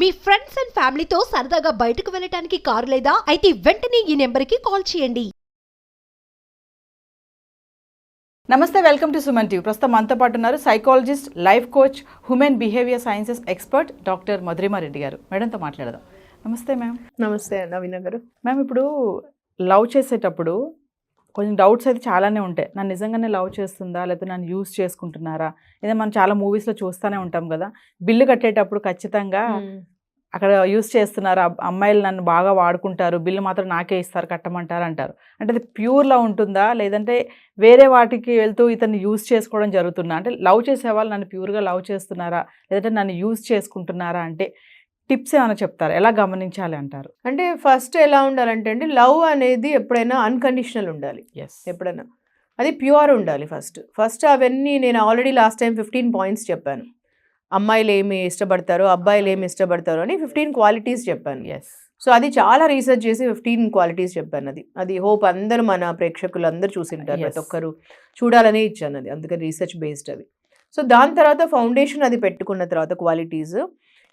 Me friends and ఫ్యామిలీతో సరదాగా బయటకు వెళ్ళటానికి కారు లేదా అయితే వెంటనే ఈ నెంబర్కి కాల్ చేయండి. నమస్తే, వెల్కమ్ టు సుమన్ టీవీ. ప్రస్తుతం మనతో పాటు ఉన్నారు psychologist, life coach, human behaviour sciences expert doctor Madhurima Reddy గారు. మేడంతో మాట్లాడదాం. నమస్తే మ్యామ్. నమస్తే నవీన గారు. మ్యామ్, ఇప్పుడు లవ్ చేసేటప్పుడు కొంచెం డౌట్స్ అయితే చాలానే ఉంటాయి. నన్ను నిజంగానే లవ్ చేస్తుందా, లేకపోతే నన్ను యూజ్ చేసుకుంటున్నారా? ఏదో మనం చాలా మూవీస్లో చూస్తూనే ఉంటాం కదా, బిల్లు కట్టేటప్పుడు ఖచ్చితంగా అక్కడ యూజ్ చేస్తున్నారు, అమ్మాయిలు నన్ను బాగా వాడుకుంటారు, బిల్లు మాత్రం నాకే ఇస్తారు, కట్టమంటారు అంటారు. అంటే అది ప్యూర్లో ఉంటుందా, లేదంటే వేరే వాటికి వెళ్తూ ఇతన్ని యూజ్ చేసుకోవడం జరుగుతుందా? అంటే లవ్ చేసేవాళ్ళు నన్ను ప్యూర్గా లవ్ చేస్తున్నారా, లేదంటే నన్ను యూజ్ చేసుకుంటున్నారా? అంటే టిప్స్ ఏమైనా చెప్తారా, ఎలా గమనించాలి అంటారు? అంటే ఫస్ట్ ఎలా ఉండాలంటే అండి, లవ్ అనేది ఎప్పుడైనా అన్కండిషనల్ ఉండాలి. ఎప్పుడైనా అది ప్యూర్ ఉండాలి. ఫస్ట్ అవన్నీ నేను ఆల్రెడీ లాస్ట్ టైం 15 పాయింట్స్ చెప్పాను. అమ్మాయిలు ఏమి ఇష్టపడతారు, అబ్బాయిలు ఏమి ఇష్టపడతారు అని 15 క్వాలిటీస్ చెప్పాను. సో అది చాలా రీసెర్చ్ చేసి 15 క్వాలిటీస్ చెప్పాను. అది హోప్ అందరూ మన ప్రేక్షకులు అందరూ చూసింటారు, ప్రతి ఒక్కరు చూడాలనే ఇచ్చాను. అది అందుకని రీసెర్చ్ బేస్డ్ అది. సో దాని తర్వాత ఫౌండేషన్ అది పెట్టుకున్న తర్వాత క్వాలిటీస్,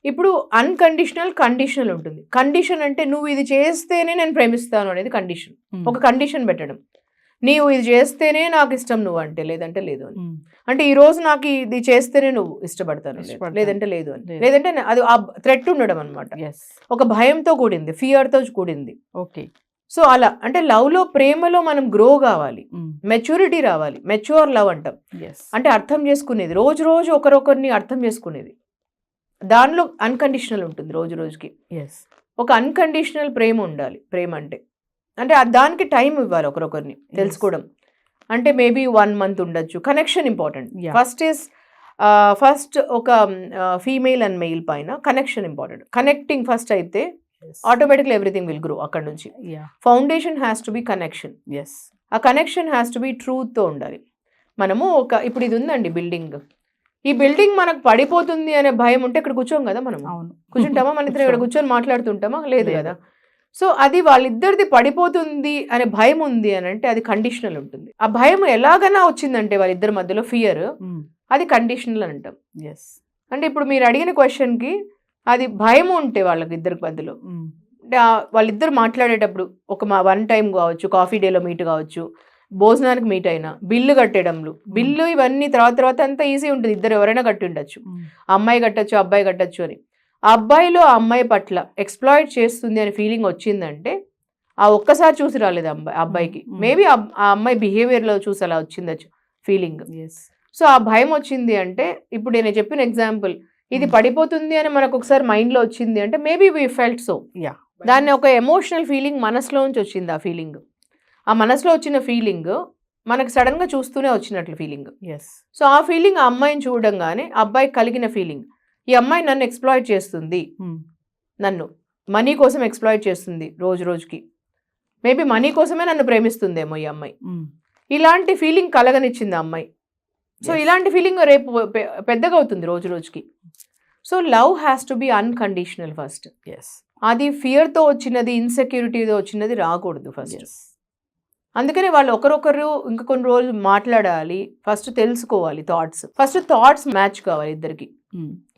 ఇప్పుడు అన్కండిషనల్, కండిషనల్ ఉంటుంది. కండిషన్ అంటే నువ్వు ఇది చేస్తేనే నేను ప్రేమిస్తాను అనేది కండిషన్. ఒక కండిషన్ పెట్టడం, నీవు ఇది చేస్తేనే నాకు ఇష్టం నువ్వు అంటే, లేదంటే లేదు అని. అంటే ఈ రోజు నాకు ఇది చేస్తేనే నువ్వు ఇష్టపడతాను, లేదంటే లేదు అని. లేదంటే అది ఆ థ్రెట్ ఉండడం అనమాట, ఒక భయంతో కూడింది, ఫియర్తో కూడింది. ఓకే. సో అలా అంటే లవ్లో, ప్రేమలో మనం గ్రో కావాలి, మెచ్యూరిటీ రావాలి. మెచ్యూర్ లవ్ అంటాం. అంటే అర్థం చేసుకునేది, రోజు రోజు ఒకరొకరిని అర్థం చేసుకునేది. దానిలో అన్కండిషనల్ ఉంటుంది, రోజు రోజుకి. ఒక అన్కండిషనల్ ప్రేమ ఉండాలి. ప్రేమ అంటే దానికి టైం ఇవ్వాలి, ఒకరొకరిని తెలుసుకోవడం. అంటే మేబీ 1 month ఉండొచ్చు. Connection important. ఫస్ట్ ఒక ఫీమేల్ అండ్ మెయిల్ పైన కనెక్షన్ ఇంపార్టెంట్. కనెక్టింగ్ ఫస్ట్ అయితే ఆటోమేటిక్లీ ఎవ్రీథింగ్ విల్ గ్రో అక్కడ నుంచి. Foundation has to B connection. ఆ కనెక్షన్ హ్యాస్ టు బి ట్రూత్తో ఉండాలి. మనము ఇప్పుడు ఇది ఉందండి బిల్డింగ్, ఈ బిల్డింగ్ మనకు పడిపోతుంది అనే భయం ఉంటే ఇక్కడ కూర్చోం కదా మనం. కూర్చుంటామా? మన ఇద్దరు ఇక్కడ కూర్చొని మాట్లాడుతుంటామా? లేదు కదా. సో అది వాళ్ళిద్దరిది పడిపోతుంది అనే భయం ఉంది అని అంటే అది కండిషనల్ ఉంటుంది. ఆ భయం ఎలాగైనా వచ్చిందంటే వాళ్ళిద్దరి మధ్యలో ఫియర్, అది కండిషనల్ అని అంటాం. అంటే ఇప్పుడు మీరు అడిగిన క్వశ్చన్కి అది భయం ఉంటే వాళ్ళకి ఇద్దరి మధ్యలో, అంటే వాళ్ళిద్దరు మాట్లాడేటప్పుడు ఒక 1 time కావచ్చు, కాఫీ డేలో మీట్ కావచ్చు, భోజనానికి మీట్ అయినా, బిల్లు కట్టేయడంలో, బిల్లు ఇవన్నీ తర్వాత అంతా ఈజీ ఉంటుంది. ఇద్దరు ఎవరైనా కట్టి ఉండొచ్చు, అమ్మాయి కట్టచ్చు, అబ్బాయి కట్టచ్చు అని. ఆ అబ్బాయిలో ఆ అమ్మాయి పట్ల ఎక్స్ప్లాయిట్ చేస్తుంది అనే ఫీలింగ్ వచ్చిందంటే ఆ ఒక్కసారి చూసి రాలేదు అబ్బాయికి. మేబీ ఆ అమ్మాయి బిహేవియర్లో చూసి అలా వచ్చిందచ్చు ఫీలింగ్. సో ఆ భయం వచ్చింది అంటే, ఇప్పుడు నేను చెప్పిన ఎగ్జాంపుల్, ఇది పడిపోతుంది అని మనకు ఒకసారి మైండ్లో వచ్చింది అంటే మేబీ వీ ఫెల్ట్ సో. దాన్ని ఒక ఎమోషనల్ ఫీలింగ్ మనసులోంచి వచ్చింది. ఆ ఫీలింగ్, ఆ మనసులో వచ్చిన ఫీలింగ్ మనకు సడన్గా చూస్తూనే వచ్చినట్లు ఫీలింగ్. సో ఆ ఫీలింగ్ ఆ అమ్మాయిని చూడంగానే అబ్బాయికి కలిగిన ఫీలింగ్, ఈ అమ్మాయి నన్ను ఎక్స్ప్లాయిట్ చేస్తుంది, నన్ను మనీ కోసం ఎక్స్ప్లాయిట్ చేస్తుంది రోజు రోజుకి, మేబీ మనీ కోసమే నన్ను ప్రేమిస్తుందేమో ఈ అమ్మాయి, ఇలాంటి ఫీలింగ్ కలగనిచ్చింది ఆ అమ్మాయి. సో ఇలాంటి ఫీలింగ్ రేపు పెద్దగా అవుతుంది రోజు రోజుకి. So love has to be unconditional first. అది ఫియర్తో వచ్చినది, ఇన్సెక్యూరిటీతో వచ్చినది రాకూడదు ఫస్ట్. అందుకనే వాళ్ళు ఒకరొకరు ఇంకా కొన్ని రోజులు మాట్లాడాలి, ఫస్ట్ తెలుసుకోవాలి. థాట్స్ మ్యాచ్ కావాలి ఇద్దరికి.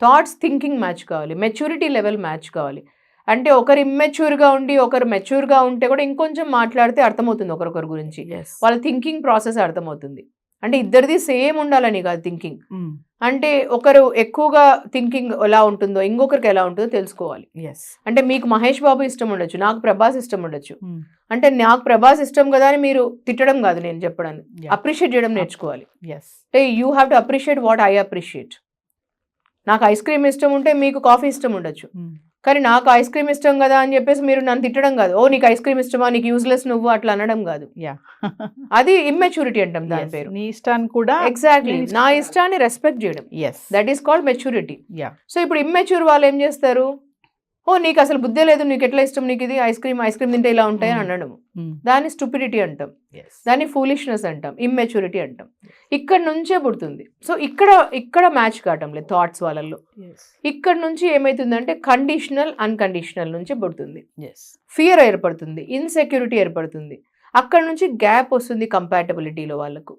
థాట్స్, థింకింగ్ మ్యాచ్ కావాలి, మెచ్యూరిటీ లెవెల్ మ్యాచ్ కావాలి. అంటే ఒకరు ఇమ్మెచ్యూర్గా ఉండి ఒకరు మెచ్యూర్గా ఉంటే కూడా ఇంకొంచెం మాట్లాడితే అర్థమవుతుంది ఒకరొకరి గురించి, వాళ్ళ థింకింగ్ ప్రాసెస్ అర్థమవుతుంది. అంటే ఇద్దరిది సేమ్ ఉండాలని కాదు థింకింగ్. అంటే ఒకరు ఎక్కువగా థింకింగ్ ఎలా ఉంటుందో ఇంకొకరికి ఎలా ఉంటుందో తెలుసుకోవాలి. అంటే మీకు మహేష్ బాబు ఇష్టం ఉండొచ్చు, నాకు ప్రభాస్ ఇష్టం ఉండొచ్చు. అంటే నాకు ప్రభాస్ ఇష్టం కదా అని మీరు తిట్టడం కాదు నేను చెప్పడానికి, అప్రిషియేట్ చేయడం నేర్చుకోవాలి. అంటే you have to appreciate what I appreciate. నాకు ఐస్ క్రీమ్ ఇష్టం ఉంటే మీకు కాఫీ ఇష్టం ఉండొచ్చు, కానీ నాకు ఐస్ క్రీమ్ ఇష్టం కదా అని చెప్పేసి మీరు నన్ను తిట్టడం కాదు. ఓ నీకు ఐస్ క్రీమ్ ఇష్టమా, నీకు యూజ్లెస్ నువ్వు, అట్లా అనడం కాదు. అది ఇమ్మెచ్యూరిటీ అంటాం దాని పేరు. నీ ఇష్టాన్ని కూడా ఎగ్జాక్ట్లీ, నా ఇష్టాన్ని రెస్పెక్ట్ చేయడం, that is called maturity. So ఇప్పుడు ఇమ్మెచ్యూర్ వాళ్ళు ఏం చేస్తారు, ఓ నీకు అసలు బుద్ధే లేదు, నీకు ఎట్లా ఇష్టం, నీకు ఇది ఐస్ క్రీమ్ తింటే ఇలా ఉంటాయి అని అనడం. దాన్ని స్టూపిడిటీ అంటాం, దాన్ని ఫూలిష్నెస్ అంటాం, ఇమ్మెచ్యూరిటీ అంటాం. ఇక్కడ నుంచే పుడుతుంది. సో ఇక్కడ మ్యాచ్ కావటం లేదు థాట్స్ వాళ్ళల్లో. ఇక్కడ నుంచి ఏమైతుందంటే కండిషనల్, అన్కండిషనల్ నుంచి పుడుతుంది. ఫియర్ ఏర్పడుతుంది, ఇన్సెక్యూరిటీ ఏర్పడుతుంది. అక్కడ నుంచి గ్యాప్ వస్తుంది కంపాటబిలిటీలో, వాళ్ళకు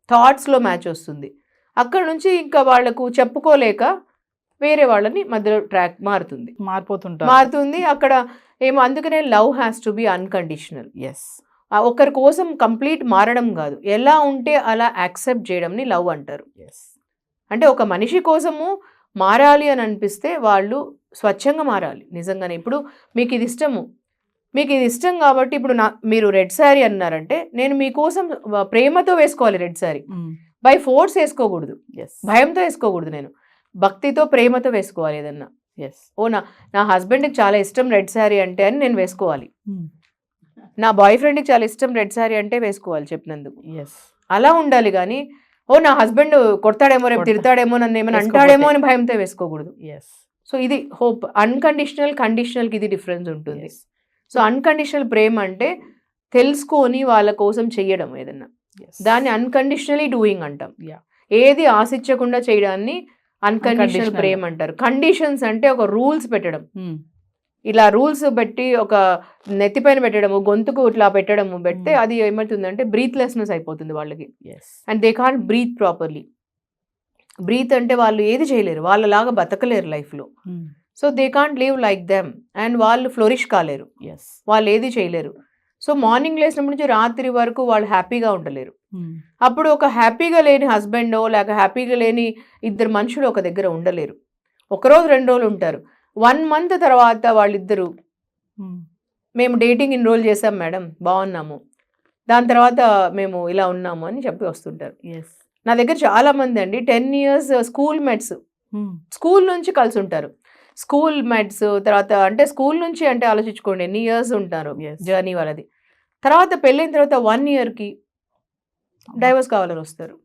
థాట్స్లో మ్యాచ్ వస్తుంది. అక్కడ నుంచి ఇంకా వాళ్లకు చెప్పుకోలేక వేరే వాళ్ళని మధ్యలో ట్రాక్ మారుతుంది అక్కడ ఏమో. అందుకనే love has to be unconditional. Yes, ఒకరి కోసం కంప్లీట్ మారడం కాదు, ఎలా ఉంటే అలా యాక్సెప్ట్ చేయడంని లవ్ అంటారు. ఎస్. అంటే ఒక మనిషి కోసము మారాలి అని అనిపిస్తే వాళ్ళు స్వచ్ఛంగా మారాలి నిజంగానే. ఇప్పుడు మీకు ఇది ఇష్టం కాబట్టి ఇప్పుడు మీరు రెడ్ శారీ అన్నారంటే నేను మీకోసం ప్రేమతో వేసుకోవాలి రెడ్ శారీ, బై ఫోర్స్ వేసుకోకూడదు, భయంతో వేసుకోకూడదు. నేను భక్తితో ప్రేమతో వేసుకోవాలి ఏదన్నా. ఓ నా హస్బెండ్కి చాలా ఇష్టం రెడ్ శారీ అంటే అని నేను వేసుకోవాలి, నా బాయ్ ఫ్రెండ్కి చాలా ఇష్టం రెడ్ శారీ అంటే వేసుకోవాలి చెప్పినందుకు. అలా ఉండాలి కానీ ఓ నా హస్బెండ్ కొడతాడేమో, రేపు తిడతాడేమో, నన్ను ఏమైనా అంటాడేమో అని భయంతో వేసుకోకూడదు. సో ఇది హోప్. అన్కండిషనల్, కండిషనల్కి ఇది డిఫరెన్స్ ఉంటుంది. సో అన్కండిషనల్ ప్రేమ అంటే తెలుసుకొని వాళ్ళ కోసం చెయ్యడం ఏదన్నా, దాన్ని అన్కండిషనలీ డూయింగ్ అంటాం. ఏది ఆశించకుండా చేయడాన్ని అన్కండిషనల్ ప్రేమ అంటారు. కండిషన్స్ అంటే ఒక రూల్స్ పెట్టడం, ఇలా రూల్స్ పెట్టి ఒక నెత్తిపైన పెట్టడము, గొంతుకు ఇట్లా పెట్టడము పెడితే అది ఏమవుతుందంటే బ్రీత్లెస్నెస్ అయిపోతుంది వాళ్ళకి. And they can't breathe properly. Breathe అంటే వాళ్ళు ఏది చేయలేరు, వాళ్ళలాగా బతకలేరు లైఫ్లో. So they can't live like them and వాళ్ళు ఫ్లోరిష్ కాలేరు, వాళ్ళు ఏది చేయలేరు. సో మార్నింగ్ లేచినప్పటి నుంచి రాత్రి వరకు వాళ్ళు హ్యాపీగా ఉండలేరు. అప్పుడు ఒక హ్యాపీగా లేని హస్బెండో లేక హ్యాపీగా లేని ఇద్దరు మనుషులు ఒక దగ్గర ఉండలేరు. ఒకరోజు 2 రోజులు ఉంటారు, 1 month తర్వాత వాళ్ళిద్దరూ మేము డేటింగ్ ఎన్రోల్ చేసాం మేడం, బాగున్నాము, దాని తర్వాత మేము ఇలా ఉన్నాము అని చెప్పి వస్తుంటారు. నా దగ్గర చాలా మంది అండి 10 years స్కూల్ మేట్స్, స్కూల్ నుంచి కలిసి ఉంటారు. స్కూల్ మేట్స్ తర్వాత అంటే స్కూల్ నుంచి అంటే ఆలోచించుకోండి ఎన్ని ఇయర్స్ ఉంటారు జర్నీ వాళ్ళది. తర్వాత పెళ్ళైన తర్వాత 1 yearకి డైవర్స్ కావాలని వస్తారు.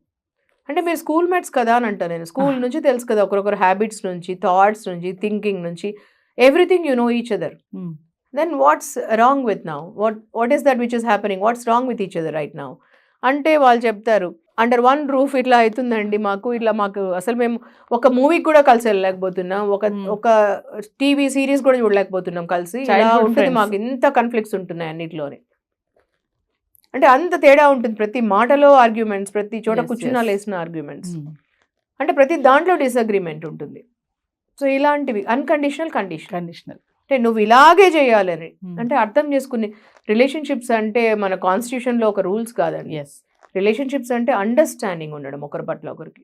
అంటే మీరు స్కూల్ మేట్స్ కదా అని అంటాను నేను. స్కూల్ నుంచి తెలుసు కదా ఒకరొకరు హ్యాబిట్స్ నుంచి, థాట్స్ నుంచి, థింకింగ్ నుంచి, everything you know each other. Then what's wrong with now, what is that which is happening, what's wrong with each other right now అంటే వాళ్ళు చెప్తారు అండర్ 1 roof ఇట్లా అవుతుందండి మాకు, ఇట్లా మాకు అసలు మేము ఒక మూవీకి కూడా కలిసి వెళ్ళలేకపోతున్నాం, ఒక టీవీ సిరీస్ కూడా చూడలేకపోతున్నాం కలిసి, ఇలా ఉంటుంది మాకు, ఇంత కాన్ఫ్లిక్ట్స్ ఉంటున్నాయి అన్నిటిలోనే. అంటే అంత తేడా ఉంటుంది, ప్రతి మాటలో ఆర్గ్యుమెంట్స్, ప్రతి చోట కూర్చున్నా లేసిన ఆర్గ్యుమెంట్స్, అంటే ప్రతి దాంట్లో డిసగ్రిమెంట్ ఉంటుంది. సో ఇలాంటివి అన్కండిషనల్, కండిషనల్ అంటే నువ్వు ఇలాగే చేయాలని అంటే అర్థం చేసుకుని. రిలేషన్షిప్స్ అంటే మన కాన్స్టిట్యూషన్లో ఒక రూల్స్ కాదండి. రిలేషన్షిప్స్ అంటే అండర్స్టాండింగ్ ఉండడం ఒకరి పట్ల ఒకరికి.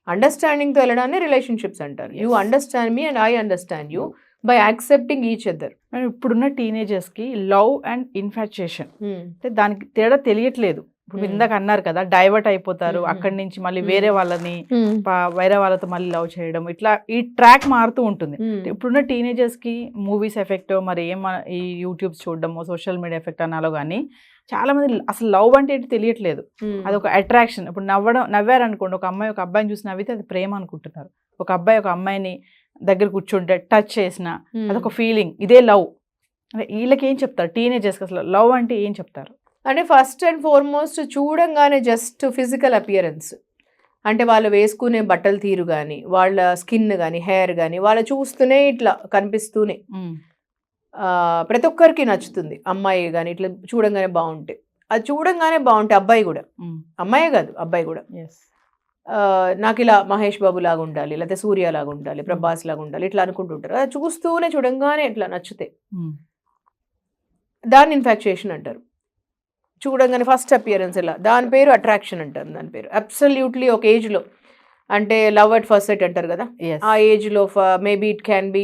అండర్స్టాండింగ్తో వెళ్ళడాన్ని రిలేషన్షిప్స్ అంటారు. You understand me and I understand you by accepting each other. ఇప్పుడున్న టీనేజర్స్కి లవ్ అండ్ ఇన్ఫాచ్యుయేషన్ అంటే దానికి తేడా తెలియట్లేదు. ఇప్పుడు ఇందాక అన్నారు కదా డైవర్ట్ అయిపోతారు, అక్కడి నుంచి మళ్ళీ వేరే వాళ్ళతో మళ్ళీ లవ్ చేయడం, ఇట్లా ఈ ట్రాక్ మారుతూ ఉంటుంది. ఇప్పుడున్న టీనేజర్స్ కి మూవీస్ ఎఫెక్ట్, మరి ఈ యూట్యూబ్స్ చూడడము, సోషల్ మీడియా ఎఫెక్ట్ అనాలో కానీ చాలా మంది అసలు లవ్ అంటే ఏంటి తెలియట్లేదు. అదొక అట్రాక్షన్. ఇప్పుడు నవ్వారనుకోండి, ఒక అమ్మాయి ఒక అబ్బాయిని చూసి నవ్వితే అది ప్రేమ అనుకుంటున్నారు. ఒక అబ్బాయి ఒక అమ్మాయిని దగ్గర కూర్చుంటే టచ్ చేసిన అదొక ఫీలింగ్, ఇదే లవ్. అంటే వీళ్ళకి ఏం చెప్తారు టీనేజర్స్కి, అసలు లవ్ అంటే ఏం చెప్తారు? అంటే ఫస్ట్ అండ్ ఫార్మోస్ట్ చూడంగానే జస్ట్ ఫిజికల్ అపియరెన్స్, అంటే వాళ్ళు వేసుకునే బట్టల తీరు కానీ, వాళ్ళ స్కిన్ కానీ, హెయిర్ కానీ, వాళ్ళు చూస్తూనే ఇట్లా కనిపిస్తూనే ప్రతి ఒక్కరికి నచ్చుతుంది. అమ్మాయి కానీ ఇట్లా చూడంగానే బాగుంటే, అది చూడంగానే బాగుంటే అబ్బాయి కూడా, అమ్మాయే కాదు అబ్బాయి కూడా, నాకు ఇలా మహేష్ బాబు లాగా ఉండాలి, లేకపోతే సూర్య లాగా ఉండాలి, ప్రభాస్ లాగా ఉండాలి, ఇట్లా అనుకుంటుంటారు. అది చూస్తూనే చూడంగానే ఇట్లా నచ్చితే దాన్ని ఇన్ఫాక్చుయేషన్ అంటారు. చూడంగానే ఫస్ట్ అపియరెన్స్ ఇలా, దాని పేరు అట్రాక్షన్ అంటారు. దాని పేరు అబ్సల్యూట్లీ ఒక ఏజ్లో, అంటే లవ్ అట్ ఫస్ట్ సైట్ అంటారు కదా, ఆ ఏజ్లో మేబీ ఇట్ క్యాన్ బి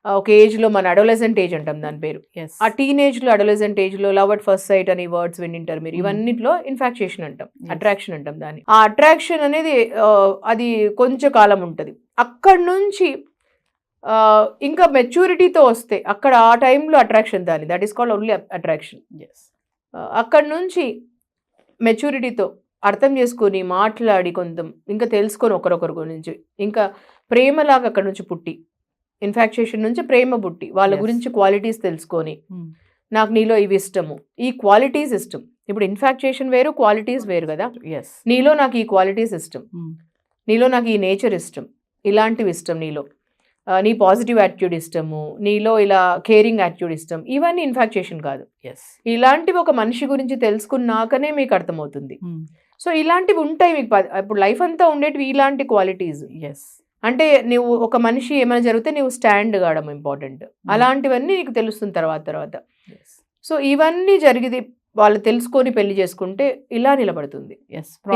ఒక ఏజ్లో మన అడోలెసెంట్ ఏజ్ అంటాం దాని పేరు. ఆ టీనేజ్లో, అడోలెసెంట్ ఏజ్లో లవ్ అట్ ఫస్ట్ సైట్ అని వర్డ్స్ వింటారు మీరు. ఇవన్నిట్లో ఇన్ఫాక్చుయేషన్ అంటాం, అట్రాక్షన్ అంటాం దాన్ని. ఆ అట్రాక్షన్ అనేది అది కొంచెం కాలం ఉంటుంది. అక్కడి నుంచి ఇంకా మెచ్యూరిటీతో వస్తే అక్కడ ఆ టైంలో అట్రాక్షన్ దాని, that is called only attraction. అక్కడి నుంచి మెచ్యూరిటీతో అర్థం చేసుకొని మాట్లాడి కొంత ఇంకా తెలుసుకొని ఒకరొకరి గురించి ఇంకా ప్రేమలాగా అక్కడ నుంచి పుట్టి, ఇన్ఫాక్చుయేషన్ నుంచి ప్రేమ పుట్టి వాళ్ళ గురించి క్వాలిటీస్ తెలుసుకొని, నాకు నీలో ఇవి ఇష్టము, ఈ క్వాలిటీస్ ఇష్టం. ఇప్పుడు ఇన్ఫాక్చుయేషన్ వేరు, క్వాలిటీస్ వేరు కదా. నీలో నాకు ఈ క్వాలిటీస్ ఇష్టం, నీలో నాకు ఈ నేచర్ ఇష్టం, ఇలాంటివి ఇష్టం, నీలో నీ పాజిటివ్ యాటిట్యూడ్ ఇష్టము, నీలో ఇలా కేరింగ్ యాటిట్యూడ్ ఇష్టం, ఇవన్నీ ఇన్ఫాక్చుయేషన్ కాదు. ఇలాంటివి ఒక మనిషి గురించి తెలుసుకున్నాకనే మీకు అర్థమవుతుంది. సో ఇలాంటివి ఉంటాయి మీకు ఇప్పుడు లైఫ్ అంతా ఉండేటివి ఇలాంటి క్వాలిటీస్. అంటే నువ్వు ఒక మనిషి ఏమైనా జరిగితే నువ్వు స్టాండ్ కావడం ఇంపార్టెంట్. అలాంటివన్నీ నీకు తెలుస్తుంది తర్వాత. సో ఇవన్నీ జరిగింది వాళ్ళు తెలుసుకొని పెళ్లి చేసుకుంటే ఇలా నిలబడుతుంది.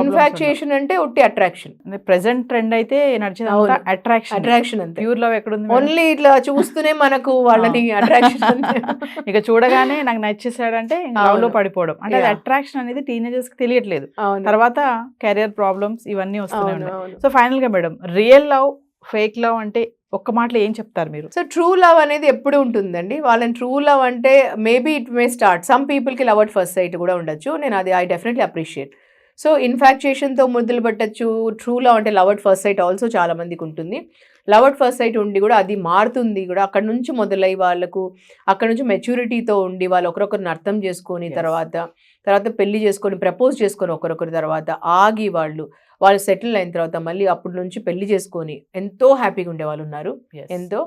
ఇన్ఫాక్చుయేషన్ అంటే ఒట్టి అట్రాక్షన్. ప్రెసెంట్ ట్రెండ్ అయితే నడిచేది అట్రాక్షన్ అంతే. ప్యూర్ లవ్ ఎక్కడ ఉంది? ఓన్లీ ఇట్లా చూస్తూనే మనకు వాళ్ళని అట్రాక్షన్. ఇక చూడగానే నాకు నచ్చేసాడంటే లవ్ లో పడిపోవడం. అంటే అది అట్రాక్షన్ అనేది టీనేజర్స్ కి తెలియట్లేదు. తర్వాత కెరియర్ ప్రాబ్లమ్స్ ఇవన్నీ వస్తున్నాయి. సో ఫైనల్ గా madam, real love, fake love అంటే ఒక్క మాటలో ఏం చెప్తారు మీరు? సో ట్రూ లవ్ అనేది ఎప్పుడు ఉంటుందండి. వాళ్ళని ట్రూ లవ్ అంటే maybe it may start, some పీపుల్కి లవ్ అట్ ఫస్ట్ సైట్ కూడా ఉండొచ్చు. నేను అది ఐ డెఫినెట్లీ అప్రిషియేట్. సో ఇన్ఫాక్చుయేషన్తో మొదలు పెట్టచ్చు. ట్రూ లవ్ అంటే love at first sight also చాలా మందికి ఉంటుంది. లవ్ అట్ ఫస్ట్ సైట్ ఉండి కూడా అది మారుతుంది కూడా. అక్కడ నుంచి మొదలై వాళ్ళకు అక్కడ నుంచి మెచ్యూరిటీతో ఉండి వాళ్ళు ఒకరొకరిని అర్థం చేసుకొని తర్వాత పెళ్లి చేసుకొని ప్రపోజ్ చేసుకొని ఒకరొకరి తర్వాత ఆగి వాళ్ళు సెటిల్ అయిన తర్వాత మళ్ళీ అప్పటి నుంచి పెళ్లి చేసుకొని ఎంతో హ్యాపీగా ఉండే వాళ్ళు ఉన్నారు. ఎంతో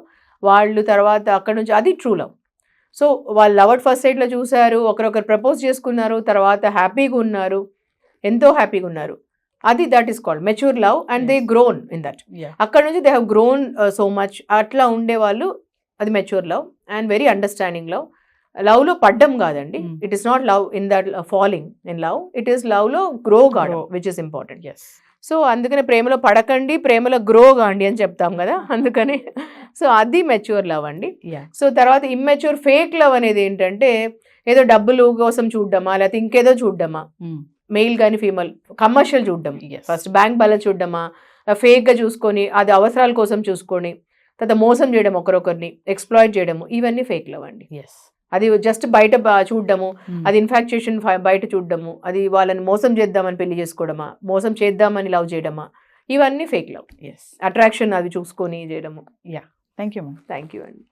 వాళ్ళు తర్వాత అక్కడ నుంచి అది ట్రూ లవ్. సో వాళ్ళు లవ్ అట్ ఫస్ట్ సైట్లో చూశారు, ఒకరొకరు ప్రపోజ్ చేసుకున్నారు, తర్వాత హ్యాపీగా ఉన్నారు, ఎంతో హ్యాపీగా ఉన్నారు. అది that is called mature love and they grown in that. అక్కడ నుంచి they have grown so much. అట్లా ఉండేవాళ్ళు అది mature love and very understanding love. లవ్లో పడ్డం కాదండి. It is not love in that falling in love. It is లవ్లో grow కావడం విచ్ ఇస్ ఇంపార్టెంట్. సో అందుకనే ప్రేమలో పడకండి, ప్రేమలో గ్రో కాండి అని చెప్తాం కదా, అందుకని. సో అది మెచ్యూర్ లవ్ అండి. సో తర్వాత ఇమ్మెచ్యూర్ ఫేక్ లవ్ అనేది ఏంటంటే ఏదో డబ్బులు కోసం చూడడమా, లేకపోతే ఇంకేదో చూడడమా, మెయిల్ కానీ ఫీమేల్ కమర్షియల్ చూడడం, ఫస్ట్ బ్యాంక్ బ్యాలెన్స్ చూడడమా, ఫేక్గా చూసుకొని అది అవసరాల కోసం చూసుకొని తర్వాత మోసం చేయడం, ఒకరొకరిని ఎక్స్ప్లాయిట్ చేయడము, ఇవన్నీ ఫేక్ లవ్ అండి. అది జస్ట్ బయట చూడడము, అది ఇన్ఫాక్చుయేషన్ బయట చూడడము, అది వాళ్ళని మోసం చేద్దామని పెళ్లి చేసుకోవడమా, మోసం చేద్దామని లవ్ చేయడమా, ఇవన్నీ ఫేక్ లవ్. అట్రాక్షన్ అది చూసుకొని చేయడము. Thank you ma'am. Thank you అండి.